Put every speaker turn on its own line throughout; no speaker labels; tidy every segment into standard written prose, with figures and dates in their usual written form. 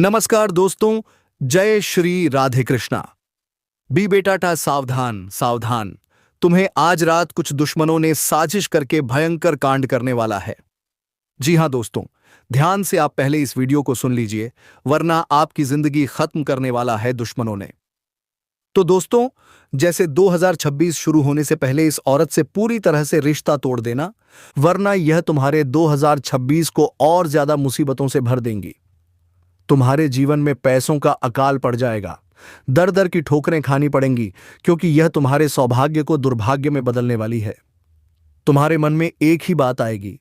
नमस्कार दोस्तों, जय श्री राधे कृष्णा। बी बेटाटा सावधान सावधान, तुम्हें आज रात कुछ दुश्मनों ने साजिश करके भयंकर कांड करने वाला है। जी हां दोस्तों, ध्यान से आप पहले इस वीडियो को सुन लीजिए, वरना आपकी जिंदगी खत्म करने वाला है दुश्मनों ने। तो दोस्तों, जैसे 2026 शुरू होने से पहले इस औरत से पूरी तरह से रिश्ता तोड़ देना, वरना यह तुम्हारे 2026 को और ज्यादा मुसीबतों से भर देंगी। तुम्हारे जीवन में पैसों का अकाल पड़ जाएगा, दर दर की ठोकरें खानी पड़ेंगी, क्योंकि यह तुम्हारे सौभाग्य को दुर्भाग्य में बदलने वाली है। तुम्हारे मन में एक ही बात आएगी,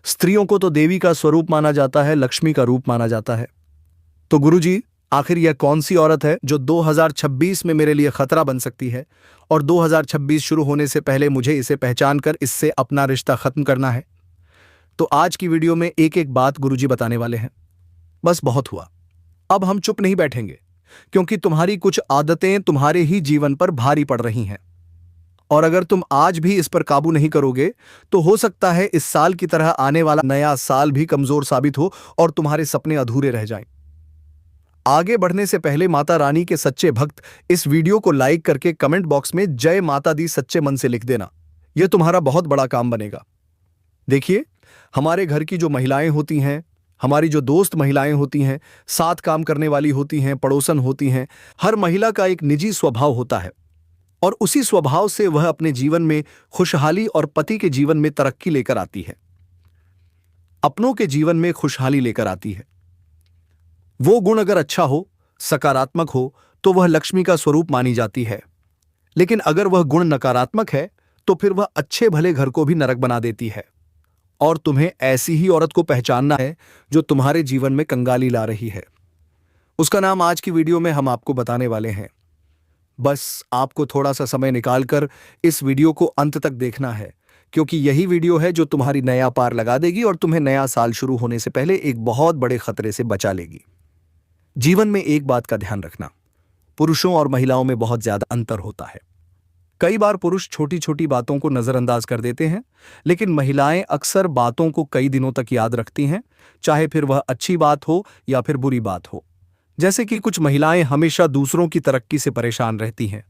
स्त्रियों को तो देवी का स्वरूप माना जाता है, लक्ष्मी का रूप माना जाता है। तो गुरुजी, आखिर यह कौन सी औरत है जो 2026 में मेरे लिए खतरा बन सकती है, और 2026 शुरू होने से पहले मुझे इसे पहचान कर इससे अपना रिश्ता खत्म करना है? तो आज की वीडियो में एक एक बात गुरुजी बताने वाले हैं। बस बहुत हुआ, अब हम चुप नहीं बैठेंगे, क्योंकि तुम्हारी कुछ आदतें तुम्हारे ही जीवन पर भारी पड़ रही हैं। और अगर तुम आज भी इस पर काबू नहीं करोगे, तो हो सकता है इस साल की तरह आने वाला नया साल भी कमजोर साबित हो और तुम्हारे सपने अधूरे रह जाएं। आगे बढ़ने से पहले माता रानी के सच्चे भक्त इस वीडियो को लाइक करके कमेंट बॉक्स में जय माता दी सच्चे मन से लिख देना। यह तुम्हारा बहुत बड़ा काम बनेगा। देखिए, हमारे घर की जो महिलाएं होती हैं, हमारी जो दोस्त महिलाएं होती हैं, साथ काम करने वाली होती हैं, पड़ोसन होती हैं, हर महिला का एक निजी स्वभाव होता है, और उसी स्वभाव से वह अपने जीवन में खुशहाली और पति के जीवन में तरक्की लेकर आती है, अपनों के जीवन में खुशहाली लेकर आती है। वो गुण अगर अच्छा हो, सकारात्मक हो, तो वह लक्ष्मी का स्वरूप मानी जाती है। लेकिन अगर वह गुण नकारात्मक है, तो फिर वह अच्छे भले घर को भी नरक बना देती है। और तुम्हें ऐसी ही औरत को पहचानना है जो तुम्हारे जीवन में कंगाली ला रही है। उसका नाम आज की वीडियो में हम आपको बताने वाले हैं। बस आपको थोड़ा सा समय निकालकर इस वीडियो को अंत तक देखना है, क्योंकि यही वीडियो है जो तुम्हारी नया पार लगा देगी और तुम्हें नया साल शुरू होने से पहले एक बहुत बड़े खतरे से बचा लेगी। जीवन में एक बात का ध्यान रखना, पुरुषों और महिलाओं में बहुत ज्यादा अंतर होता है। कई बार पुरुष छोटी छोटी बातों को नजरअंदाज कर देते हैं, लेकिन महिलाएं अक्सर बातों को कई दिनों तक याद रखती हैं, चाहे फिर वह अच्छी बात हो या फिर बुरी बात हो। जैसे कि कुछ महिलाएं हमेशा दूसरों की तरक्की से परेशान रहती हैं।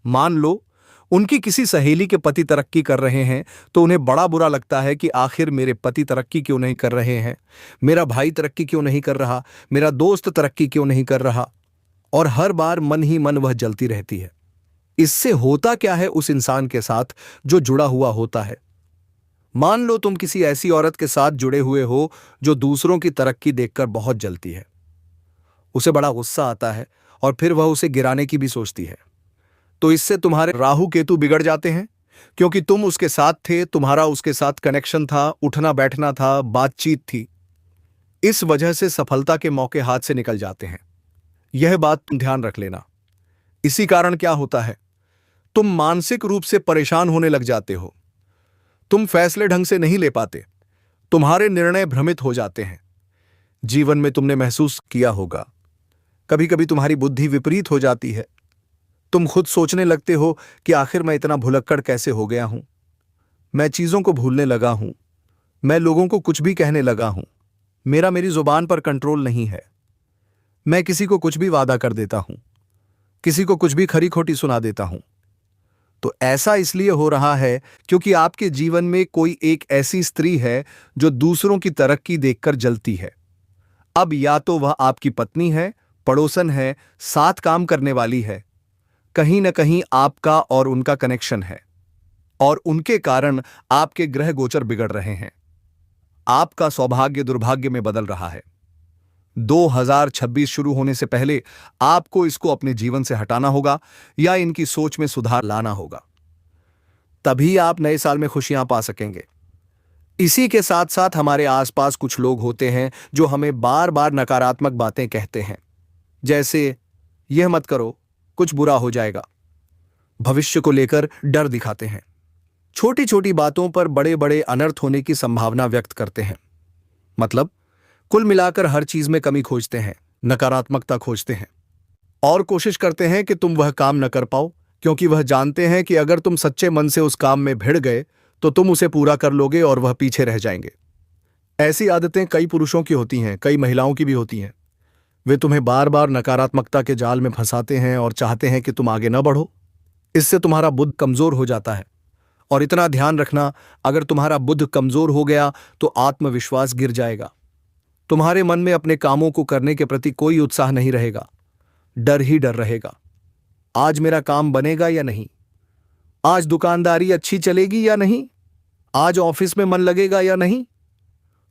मान लो उनकी किसी सहेली के पति तरक्की कर रहे हैं, तो उन्हें बड़ा बुरा लगता है कि आखिर मेरे पति तरक्की क्यों नहीं कर रहे हैं, मेरा भाई तरक्की क्यों नहीं कर रहा, मेरा दोस्त तरक्की क्यों नहीं कर रहा, और हर बार मन ही मन वह जलती रहती है। इससे होता क्या है उस इंसान के साथ जो जुड़ा हुआ होता है? मान लो तुम किसी ऐसी औरत के साथ जुड़े हुए हो जो दूसरों की तरक्की देखकर बहुत जलती है, उसे बड़ा गुस्सा आता है और फिर वह उसे गिराने की भी सोचती है। तो इससे तुम्हारे राहु केतु बिगड़ जाते हैं, क्योंकि तुम उसके साथ थे, तुम्हारा उसके साथ कनेक्शन था, उठना बैठना था, बातचीत थी। इस वजह से सफलता के मौके हाथ से निकल जाते हैं। यह बात तुम ध्यान रख लेना। इसी कारण क्या होता है, तुम मानसिक रूप से परेशान होने लग जाते हो, तुम फैसले ढंग से नहीं ले पाते, तुम्हारे निर्णय भ्रमित हो जाते हैं। जीवन में तुमने महसूस किया होगा, कभी कभी तुम्हारी बुद्धि विपरीत हो जाती है। तुम खुद सोचने लगते हो कि आखिर मैं इतना भुलक्कड़ कैसे हो गया हूं, मैं चीजों को भूलने लगा हूं, मैं लोगों को कुछ भी कहने लगा हूं, मेरी जुबान पर कंट्रोल नहीं है, मैं किसी को कुछ भी वादा कर देता हूं, किसी को कुछ भी खरी खोटी सुना देता हूं। तो ऐसा इसलिए हो रहा है क्योंकि आपके जीवन में कोई एक ऐसी स्त्री है जो दूसरों की तरक्की देखकर जलती है। अब या तो वह आपकी पत्नी है, पड़ोसन है, साथ काम करने वाली है, कहीं ना कहीं आपका और उनका कनेक्शन है, और उनके कारण आपके ग्रह गोचर बिगड़ रहे हैं। आपका सौभाग्य दुर्भाग्य में बदल रहा है। 2026 शुरू होने से पहले आपको इसको अपने जीवन से हटाना होगा या इनकी सोच में सुधार लाना होगा, तभी आप नए साल में खुशियां पा सकेंगे। इसी के साथ साथ हमारे आसपास कुछ लोग होते हैं जो हमें बार बार नकारात्मक बातें कहते हैं, जैसे यह मत करो, कुछ बुरा हो जाएगा, भविष्य को लेकर डर दिखाते हैं, छोटी छोटी बातों पर बड़े बड़े अनर्थ होने की संभावना व्यक्त करते हैं। मतलब कुल मिलाकर हर चीज में कमी खोजते हैं, नकारात्मकता खोजते हैं, और कोशिश करते हैं कि तुम वह काम न कर पाओ, क्योंकि वह जानते हैं कि अगर तुम सच्चे मन से उस काम में भिड़ गए तो तुम उसे पूरा कर लोगे और वह पीछे रह जाएंगे। ऐसी आदतें कई पुरुषों की होती हैं, कई महिलाओं की भी होती हैं। वे तुम्हें बार बार नकारात्मकता के जाल में फंसाते हैं और चाहते हैं कि तुम आगे न बढ़ो। इससे तुम्हारा बुद्ध कमजोर हो जाता है। और इतना ध्यान रखना, अगर तुम्हारा बुद्ध कमजोर हो गया तो आत्मविश्वास गिर जाएगा। तुम्हारे मन में अपने कामों को करने के प्रति कोई उत्साह नहीं रहेगा। डर ही डर रहेगा। आज मेरा काम बनेगा या नहीं, आज दुकानदारी अच्छी चलेगी या नहीं, आज ऑफिस में मन लगेगा या नहीं।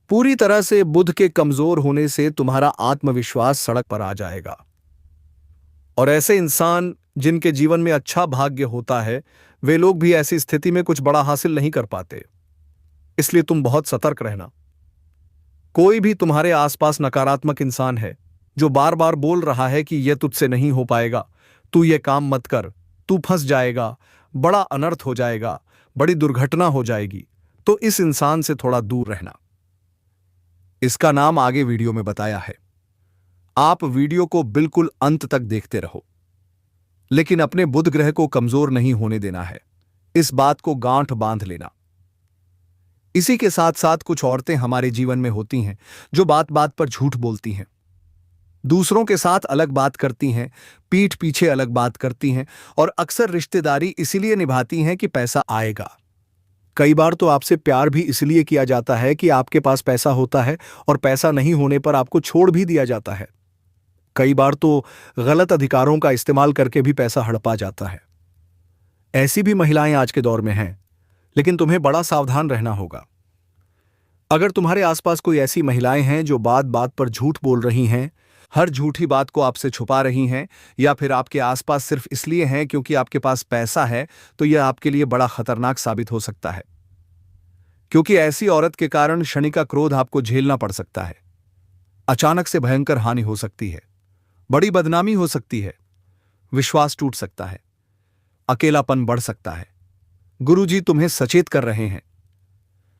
पूरी तरह से बुद्ध के कमजोर होने से तुम्हारा आत्मविश्वास सड़क पर आ जाएगा। और ऐसे इंसान जिनके जीवन में अच्छा भाग्य होता है, वे लोग भी ऐसी स्थिति में कुछ बड़ा हासिल नहीं कर पाते। इसलिए तुम बहुत सतर्क रहना। कोई भी तुम्हारे आसपास नकारात्मक इंसान है जो बार बार बोल रहा है कि यह तुझसे नहीं हो पाएगा, तू ये काम मत कर, तू फंस जाएगा, बड़ा अनर्थ हो जाएगा, बड़ी दुर्घटना हो जाएगी, तो इस इंसान से थोड़ा दूर रहना। इसका नाम आगे वीडियो में बताया है। आप वीडियो को बिल्कुल अंत तक देखते रहो। लेकिन अपने बुध ग्रह को कमजोर नहीं होने देना है, इस बात को गांठ बांध लेना। इसी के साथ साथ कुछ औरतें हमारे जीवन में होती हैं जो बात बात पर झूठ बोलती हैं, दूसरों के साथ अलग बात करती हैं, पीठ पीछे अलग बात करती हैं और अक्सर रिश्तेदारी इसीलिए निभाती हैं कि पैसा आएगा। कई बार तो आपसे प्यार भी इसलिए किया जाता है कि आपके पास पैसा होता है और पैसा नहीं होने पर आपको छोड़ भी दिया जाता है। कई बार तो गलत अधिकारों का इस्तेमाल करके भी पैसा हड़पा जाता है। ऐसी भी महिलाएं आज के दौर में हैं, लेकिन तुम्हें बड़ा सावधान रहना होगा। अगर तुम्हारे आसपास कोई ऐसी महिलाएं हैं जो बात बात पर झूठ बोल रही हैं, हर झूठी बात को आपसे छुपा रही हैं, या फिर आपके आसपास सिर्फ इसलिए हैं क्योंकि आपके पास पैसा है, तो यह आपके लिए बड़ा खतरनाक साबित हो सकता है। क्योंकि ऐसी औरत के कारण क्षणिक का क्रोध आपको झेलना पड़ सकता है। अचानक से भयंकर हानि हो सकती है, बड़ी बदनामी हो सकती है, विश्वास टूट सकता है, अकेलापन बढ़ सकता है। गुरुजी तुम्हें सचेत कर रहे हैं।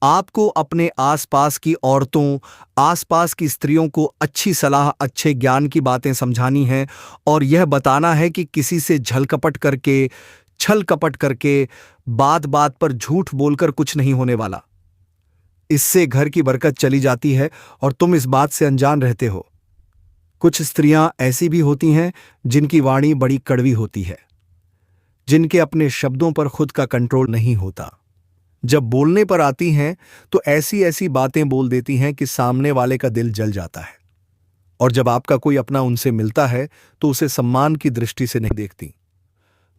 आपको अपने आसपास की औरतों, आसपास की स्त्रियों को अच्छी सलाह, अच्छे ज्ञान की बातें समझानी है और यह बताना है कि किसी से छल कपट करके बात बात पर झूठ बोलकर कुछ नहीं होने वाला। इससे घर की बरकत चली जाती है और तुम इस बात से अनजान रहते हो। कुछ स्त्रियां ऐसी भी होती हैं जिनकी वाणी बड़ी कड़वी होती है, जिनके अपने शब्दों पर खुद का कंट्रोल नहीं होता। जब बोलने पर आती हैं तो ऐसी ऐसी बातें बोल देती हैं कि सामने वाले का दिल जल जाता है। और जब आपका कोई अपना उनसे मिलता है तो उसे सम्मान की दृष्टि से नहीं देखती,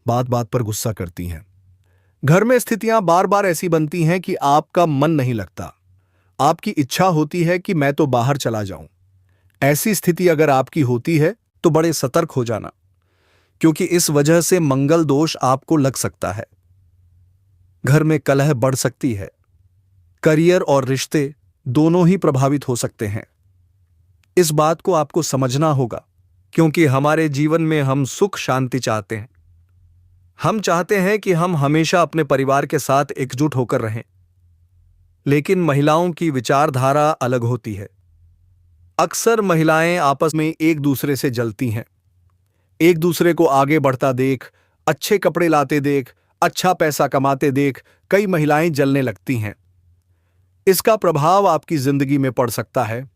बात बात पर गुस्सा करती हैं। घर में स्थितियां बार बार ऐसी बनती हैं कि आपका मन नहीं लगता। आपकी इच्छा होती है कि मैं तो बाहर चला जाऊं। ऐसी स्थिति अगर आपकी होती है तो बड़े सतर्क हो जाना, क्योंकि इस वजह से मंगल दोष आपको लग सकता है। घर में कलह बढ़ सकती है। करियर और रिश्ते दोनों ही प्रभावित हो सकते हैं। इस बात को आपको समझना होगा, क्योंकि हमारे जीवन में हम सुख शांति चाहते हैं। हम चाहते हैं कि हम हमेशा अपने परिवार के साथ एकजुट होकर रहें। लेकिन महिलाओं की विचारधारा अलग होती है। अक्सर महिलाएं आपस में एक दूसरे से जलती हैं। एक दूसरे को आगे बढ़ता देख, अच्छे कपड़े लाते देख, अच्छा पैसा कमाते देख कई महिलाएं जलने लगती हैं। इसका प्रभाव आपकी जिंदगी में पड़ सकता है।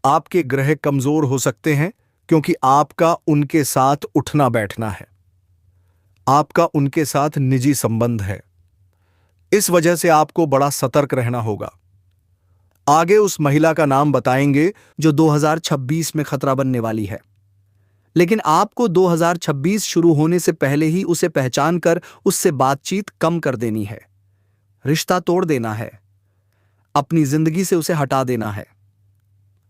आपके ग्रह कमजोर हो सकते हैं क्योंकि आपका उनके साथ उठना बैठना है, आपका उनके साथ निजी संबंध है। इस वजह से आपको बड़ा सतर्क रहना होगा। आगे उस महिला का नाम बताएंगे जो 2026 में खतरा बनने वाली है, लेकिन आपको 2026 शुरू होने से पहले ही उसे पहचान कर उससे बातचीत कम कर देनी है, रिश्ता तोड़ देना है, अपनी जिंदगी से उसे हटा देना है।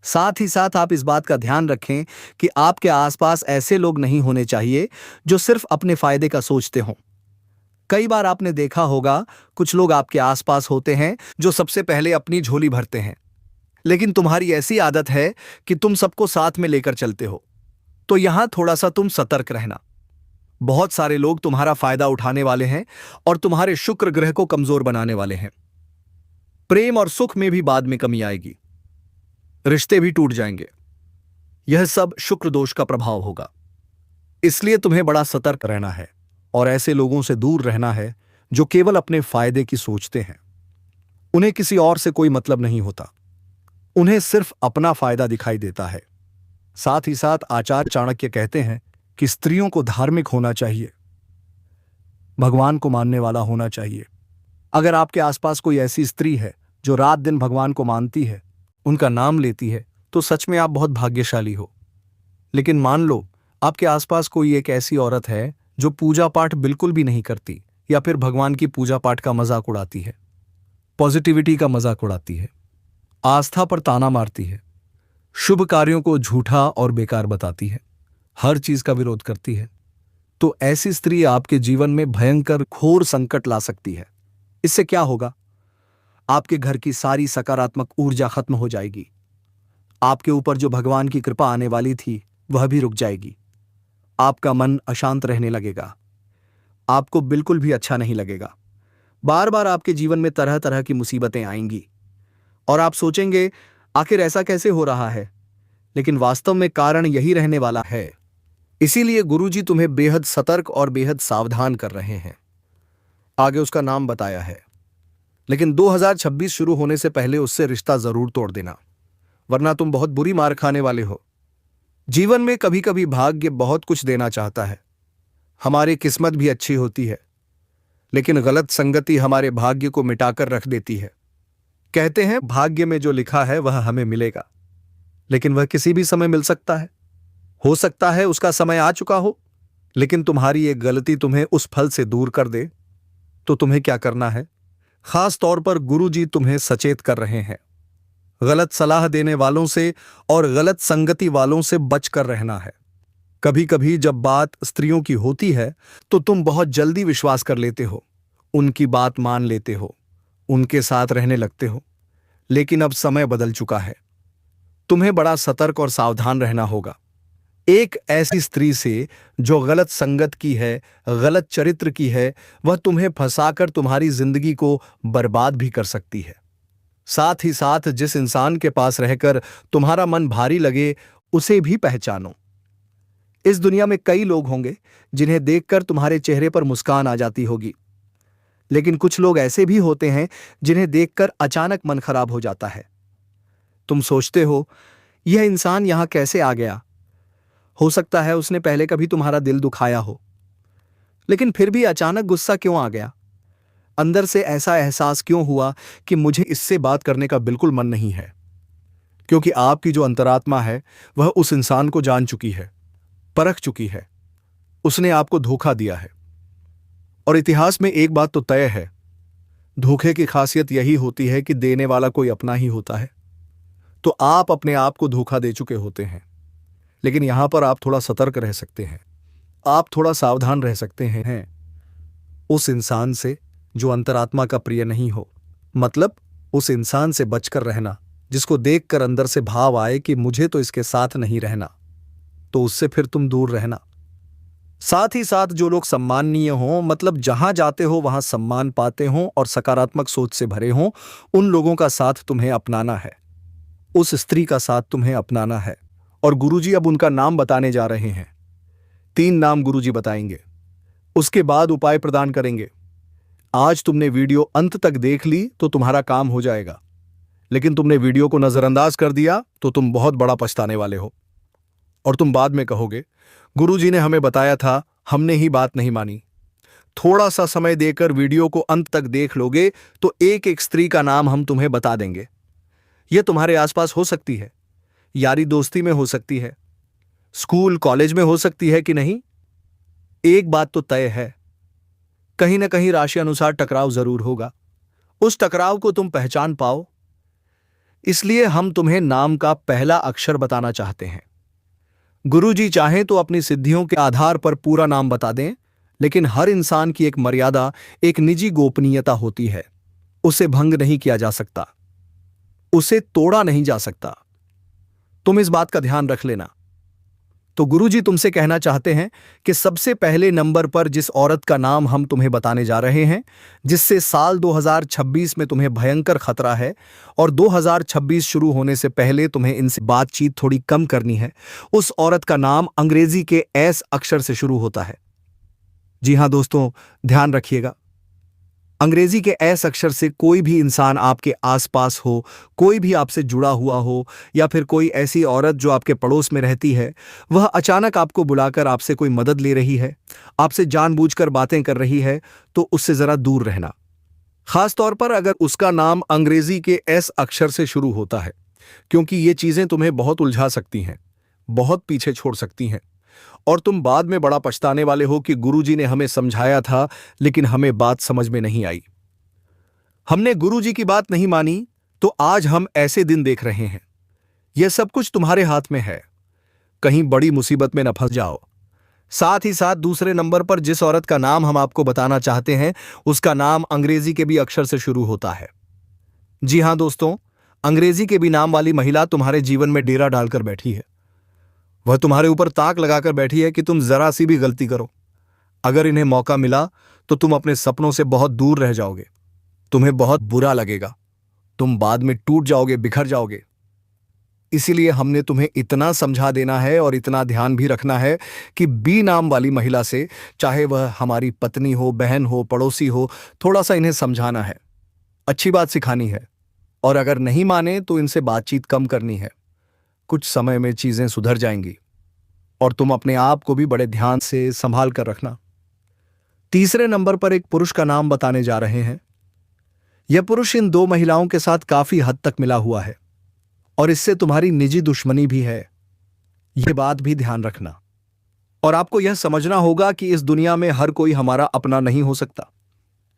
साथ ही साथ आप इस बात का ध्यान रखें कि आपके आसपास ऐसे लोग नहीं होने चाहिए जो सिर्फ अपने फायदे का सोचते हों। कई बार आपने देखा होगा कुछ लोग आपके आसपास होते हैं जो सबसे पहले अपनी झोली भरते हैं, लेकिन तुम्हारी ऐसी आदत है कि तुम सबको साथ में लेकर चलते हो। तो यहां थोड़ा सा तुम सतर्क रहना। बहुत सारे लोग तुम्हारा फायदा उठाने वाले हैं और तुम्हारे शुक्र ग्रह को कमजोर बनाने वाले हैं। प्रेम और सुख में भी बाद में कमी आएगी, रिश्ते भी टूट जाएंगे। यह सब शुक्र दोष का प्रभाव होगा। इसलिए तुम्हें बड़ा सतर्क रहना है और ऐसे लोगों से दूर रहना है जो केवल अपने फायदे की सोचते हैं। उन्हें किसी और से कोई मतलब नहीं होता, उन्हें सिर्फ अपना फायदा दिखाई देता है। साथ ही साथ आचार्य चाणक्य कहते हैं कि स्त्रियों को धार्मिक होना चाहिए, भगवान को मानने वाला होना चाहिए। अगर आपके आसपास कोई ऐसी स्त्री है जो रात दिन भगवान को मानती है, उनका नाम लेती है, तो सच में आप बहुत भाग्यशाली हो। लेकिन मान लो आपके आसपास कोई एक ऐसी औरत है जो पूजा पाठ बिल्कुल भी नहीं करती, या फिर भगवान की पूजा पाठ का मजाक उड़ाती है, पॉजिटिविटी का मजाक उड़ाती है, आस्था पर ताना मारती है, शुभ कार्यों को झूठा और बेकार बताती है, हर चीज का विरोध करती है, तो ऐसी स्त्री आपके जीवन में भयंकर घोर संकट ला सकती है। इससे क्या होगा? आपके घर की सारी सकारात्मक ऊर्जा खत्म हो जाएगी। आपके ऊपर जो भगवान की कृपा आने वाली थी वह भी रुक जाएगी। आपका मन अशांत रहने लगेगा। आपको बिल्कुल भी अच्छा नहीं लगेगा। बार बार आपके जीवन में तरह तरह की मुसीबतें आएंगी और आप सोचेंगे आखिर ऐसा कैसे हो रहा है, लेकिन वास्तव में कारण यही रहने वाला है। इसीलिए गुरुजी तुम्हें बेहद सतर्क और बेहद सावधान कर रहे हैं। आगे उसका नाम बताया है, लेकिन 2026 शुरू होने से पहले उससे रिश्ता जरूर तोड़ देना, वरना तुम बहुत बुरी मार खाने वाले हो। जीवन में कभी कभी भाग्य बहुत कुछ देना चाहता है। हमारी किस्मत भी अच्छी होती है, लेकिन गलत संगति हमारे भाग्य को मिटाकर रख देती है। कहते हैं भाग्य में जो लिखा है वह हमें मिलेगा, लेकिन वह किसी भी समय मिल सकता है। हो सकता है उसका समय आ चुका हो, लेकिन तुम्हारी एक गलती तुम्हें उस फल से दूर कर दे। तो तुम्हें क्या करना है? खास तौर पर गुरुजी तुम्हें सचेत कर रहे हैं, गलत सलाह देने वालों से और गलत संगति वालों से बचकर रहना है। कभी कभी जब बात स्त्रियों की होती है तो तुम बहुत जल्दी विश्वास कर लेते हो, उनकी बात मान लेते हो, उनके साथ रहने लगते हो। लेकिन अब समय बदल चुका है। तुम्हें बड़ा सतर्क और सावधान रहना होगा। एक ऐसी स्त्री से जो गलत संगत की है, गलत चरित्र की है, वह तुम्हें फंसाकर तुम्हारी जिंदगी को बर्बाद भी कर सकती है। साथ ही साथ जिस इंसान के पास रहकर तुम्हारा मन भारी लगे, उसे भी पहचानो। इस दुनिया में कई लोग होंगे जिन्हें देखकर तुम्हारे चेहरे पर मुस्कान आ जाती होगी, लेकिन कुछ लोग ऐसे भी होते हैं जिन्हें देखकर अचानक मन खराब हो जाता है। तुम सोचते हो यह इंसान यहां कैसे आ गया? हो सकता है उसने पहले कभी तुम्हारा दिल दुखाया हो, लेकिन फिर भी अचानक गुस्सा क्यों आ गया? अंदर से ऐसा एहसास क्यों हुआ कि मुझे इससे बात करने का बिल्कुल मन नहीं है? क्योंकि आपकी जो अंतरात्मा है वह उस इंसान को जान चुकी है, परख चुकी है। उसने आपको धोखा दिया है। और इतिहास में एक बात तो तय है, धोखे की खासियत यही होती है कि देने वाला कोई अपना ही होता है। तो आप अपने आप को धोखा दे चुके होते हैं, लेकिन यहां पर आप थोड़ा सतर्क रह सकते हैं, आप थोड़ा सावधान रह सकते हैं उस इंसान से जो अंतरात्मा का प्रिय नहीं हो। मतलब उस इंसान से बचकर रहना जिसको देखकर अंदर से भाव आए कि मुझे तो इसके साथ नहीं रहना, तो उससे फिर तुम दूर रहना। साथ ही साथ जो लोग सम्माननीय हों, मतलब जहां जाते हो वहां सम्मान पाते हों और सकारात्मक सोच से भरे हों, उन लोगों का साथ तुम्हें अपनाना है। उस स्त्री का साथ तुम्हें अपनाना है। और गुरुजी अब उनका नाम बताने जा रहे हैं। 3 नाम गुरुजी बताएंगे, उसके बाद उपाय प्रदान करेंगे। आज तुमने वीडियो अंत तक देख ली तो तुम्हारा काम हो जाएगा, लेकिन तुमने वीडियो को नजरअंदाज कर दिया तो तुम बहुत बड़ा पछताने वाले हो। और तुम बाद में कहोगे गुरुजी ने हमें बताया था, हमने ही बात नहीं मानी। थोड़ा सा समय देकर वीडियो को अंत तक देख लोगे तो एक एक स्त्री का नाम हम तुम्हें बता देंगे। यह तुम्हारे आसपास हो सकती है, यारी दोस्ती में हो सकती है, स्कूल कॉलेज में हो सकती है कि नहीं। एक बात तो तय है, कहीं ना कहीं राशि अनुसार टकराव जरूर होगा। उस टकराव को तुम पहचान पाओ, इसलिए हम तुम्हें नाम का पहला अक्षर बताना चाहते हैं। गुरुजी चाहें तो अपनी सिद्धियों के आधार पर पूरा नाम बता दें, लेकिन हर इंसान की एक मर्यादा, एक निजी गोपनीयता होती है। उसे भंग नहीं किया जा सकता, उसे तोड़ा नहीं जा सकता। तुम इस बात का ध्यान रख लेना। तो गुरुजी तुमसे कहना चाहते हैं कि सबसे पहले नंबर पर जिस औरत का नाम हम तुम्हें बताने जा रहे हैं, जिससे साल 2026 में तुम्हें भयंकर खतरा है और 2026 शुरू होने से पहले तुम्हें इनसे बातचीत थोड़ी कम करनी है, उस औरत का नाम अंग्रेजी के एस अक्षर से शुरू होता है। जी हां दोस्तों, ध्यान रखिएगा। अंग्रेजी के एस अक्षर से कोई भी इंसान आपके आसपास हो, कोई भी आपसे जुड़ा हुआ हो, या फिर कोई ऐसी औरत जो आपके पड़ोस में रहती है, वह अचानक आपको बुलाकर आपसे कोई मदद ले रही है, आपसे जानबूझकर बातें कर रही है, तो उससे जरा दूर रहना। खास तौर पर अगर उसका नाम अंग्रेजी के एस अक्षर से शुरू होता है, क्योंकि ये चीजें तुम्हें बहुत उलझा सकती हैं, बहुत पीछे छोड़ सकती हैं, और तुम बाद में बड़ा पछताने वाले हो कि गुरुजी ने हमें समझाया था लेकिन हमें बात समझ में नहीं आई। हमने गुरुजी की बात नहीं मानी, तो आज हम ऐसे दिन देख रहे हैं। यह सब कुछ तुम्हारे हाथ में है, कहीं बड़ी मुसीबत में न फंस जाओ। साथ ही साथ दूसरे नंबर पर जिस औरत का नाम हम आपको बताना चाहते हैं, उसका नाम अंग्रेजी के भी अक्षर से शुरू होता है। जी हां दोस्तों, अंग्रेजी के भी नाम वाली महिला तुम्हारे जीवन में डेरा डालकर बैठी है। वह तुम्हारे ऊपर ताक लगाकर बैठी है कि तुम जरा सी भी गलती करो, अगर इन्हें मौका मिला तो तुम अपने सपनों से बहुत दूर रह जाओगे। तुम्हें बहुत बुरा लगेगा, तुम बाद में टूट जाओगे, बिखर जाओगे। इसीलिए हमने तुम्हें इतना समझा देना है और इतना ध्यान भी रखना है कि बी नाम वाली महिला से, चाहे वह हमारी पत्नी हो, बहन हो, पड़ोसी हो, थोड़ा सा इन्हें समझाना है, अच्छी बात सिखानी है, और अगर नहीं माने तो इनसे बातचीत कम करनी है। कुछ समय में चीजें सुधर जाएंगी और तुम अपने आप को भी बड़े ध्यान से संभाल कर रखना। तीसरे नंबर पर एक पुरुष का नाम बताने जा रहे हैं। यह पुरुष इन दो महिलाओं के साथ काफी हद तक मिला हुआ है और इससे तुम्हारी निजी दुश्मनी भी है, यह बात भी ध्यान रखना। और आपको यह समझना होगा कि इस दुनिया में हर कोई हमारा अपना नहीं हो सकता।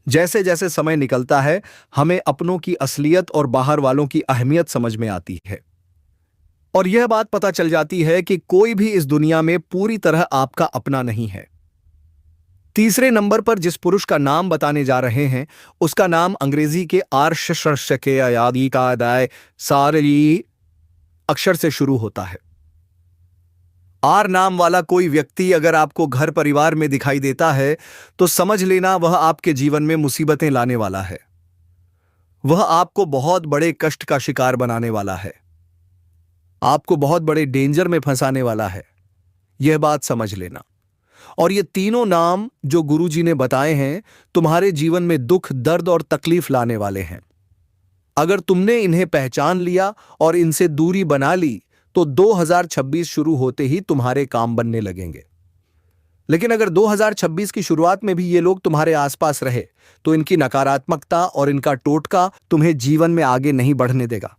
जैसे जैसे समय निकलता है, हमें अपनों की असलियत और बाहर वालों की अहमियत समझ में आती है, और यह बात पता चल जाती है कि कोई भी इस दुनिया में पूरी तरह आपका अपना नहीं है। तीसरे नंबर पर जिस पुरुष का नाम बताने जा रहे हैं, उसका नाम अंग्रेजी के आर्ष के अयादी का अदाय सारी अक्षर से शुरू होता है। आर नाम वाला कोई व्यक्ति अगर आपको घर परिवार में दिखाई देता है, तो समझ लेना वह आपके जीवन में मुसीबतें लाने वाला है। वह आपको बहुत बड़े कष्ट का शिकार बनाने वाला है, आपको बहुत बड़े डेंजर में फंसाने वाला है, यह बात समझ लेना। और ये तीनों नाम जो गुरुजी ने बताए हैं, तुम्हारे जीवन में दुख, दर्द और तकलीफ लाने वाले हैं। अगर तुमने इन्हें पहचान लिया और इनसे दूरी बना ली, तो 2026 शुरू होते ही तुम्हारे काम बनने लगेंगे। लेकिन अगर 2026 की शुरुआत में भी ये लोग तुम्हारे आसपास रहे, तो इनकी नकारात्मकता और इनका टोटका तुम्हें जीवन में आगे नहीं बढ़ने देगा।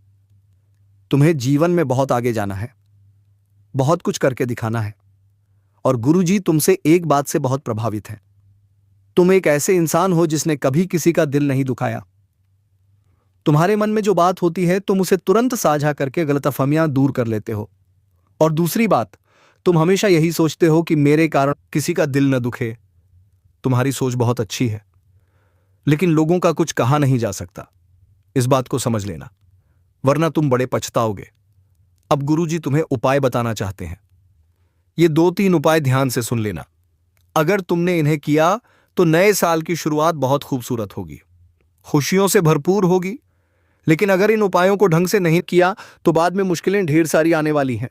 तुम्हें जीवन में बहुत आगे जाना है, बहुत कुछ करके दिखाना है, और गुरुजी तुमसे एक बात से बहुत प्रभावित हैं। तुम एक ऐसे इंसान हो जिसने कभी किसी का दिल नहीं दुखाया। तुम्हारे मन में जो बात होती है, तुम उसे तुरंत साझा करके गलतफहमियां दूर कर लेते हो। और दूसरी बात, तुम हमेशा यही सोचते हो कि मेरे कारण किसी का दिल न दुखे। तुम्हारी सोच बहुत अच्छी है, लेकिन लोगों का कुछ कहा नहीं जा सकता, इस बात को समझ लेना, वरना तुम बड़े पछताओगे। अब गुरुजी तुम्हें उपाय बताना चाहते हैं। ये 2-3 उपाय ध्यान से सुन लेना। अगर तुमने इन्हें किया तो नए साल की शुरुआत बहुत खूबसूरत होगी, खुशियों से भरपूर होगी। लेकिन अगर इन उपायों को ढंग से नहीं किया तो बाद में मुश्किलें ढेर सारी आने वाली हैं।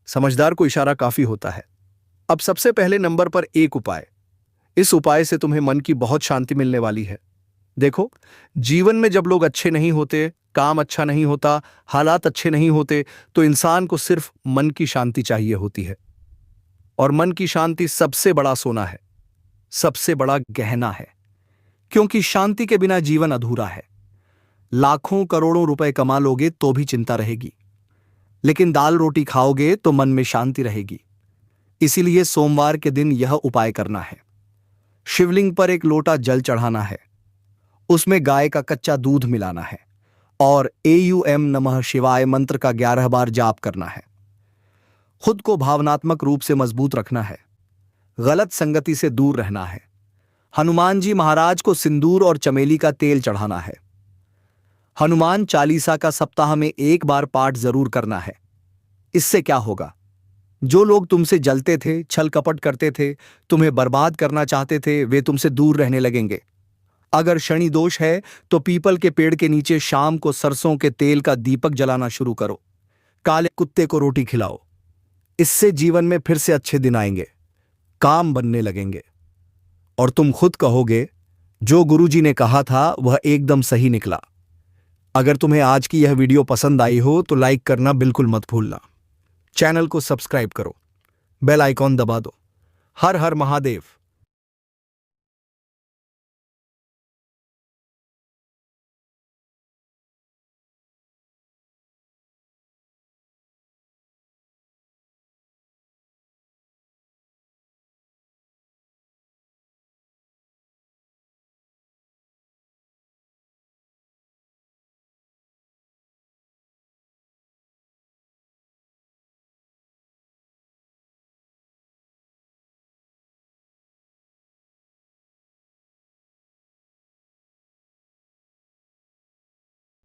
समझदार को इशारा काफी होता है। अब सबसे पहले नंबर पर एक उपाय। इस उपाय से तुम्हें मन की बहुत शांति मिलने वाली है। देखो, जीवन में जब लोग अच्छे नहीं होते, काम अच्छा नहीं होता, हालात अच्छे नहीं होते, तो इंसान को सिर्फ मन की शांति चाहिए होती है। और मन की शांति सबसे बड़ा सोना है, सबसे बड़ा गहना है, क्योंकि शांति के बिना जीवन अधूरा है। लाखों करोड़ों रुपए कमा लोगे तो भी चिंता रहेगी, लेकिन दाल रोटी खाओगे तो मन में शांति रहेगी। इसीलिए सोमवार के दिन यह उपाय करना है। शिवलिंग पर एक लोटा जल चढ़ाना है, उसमें गाय का कच्चा दूध मिलाना है और एयूएम नमः शिवाय मंत्र का 11 बार जाप करना है। खुद को भावनात्मक रूप से मजबूत रखना है, गलत संगति से दूर रहना है। हनुमान जी महाराज को सिंदूर और चमेली का तेल चढ़ाना है। हनुमान चालीसा का सप्ताह में 1 बार पाठ जरूर करना है। इससे क्या होगा, जो लोग तुमसे जलते थे, छल कपट करते थे, तुम्हें बर्बाद करना चाहते थे, वे तुमसे दूर रहने लगेंगे। अगर शनि दोष है तो पीपल के पेड़ के नीचे शाम को सरसों के तेल का दीपक जलाना शुरू करो। काले कुत्ते को रोटी खिलाओ। इससे जीवन में फिर से अच्छे दिन आएंगे, काम बनने लगेंगे और तुम खुद कहोगे जो गुरुजी ने कहा था वह एकदम सही निकला। अगर तुम्हें आज की यह वीडियो पसंद आई हो तो लाइक करना बिल्कुल मत भूलना। चैनल को सब्सक्राइब करो, बेल आइकॉन दबा दो। हर हर महादेव।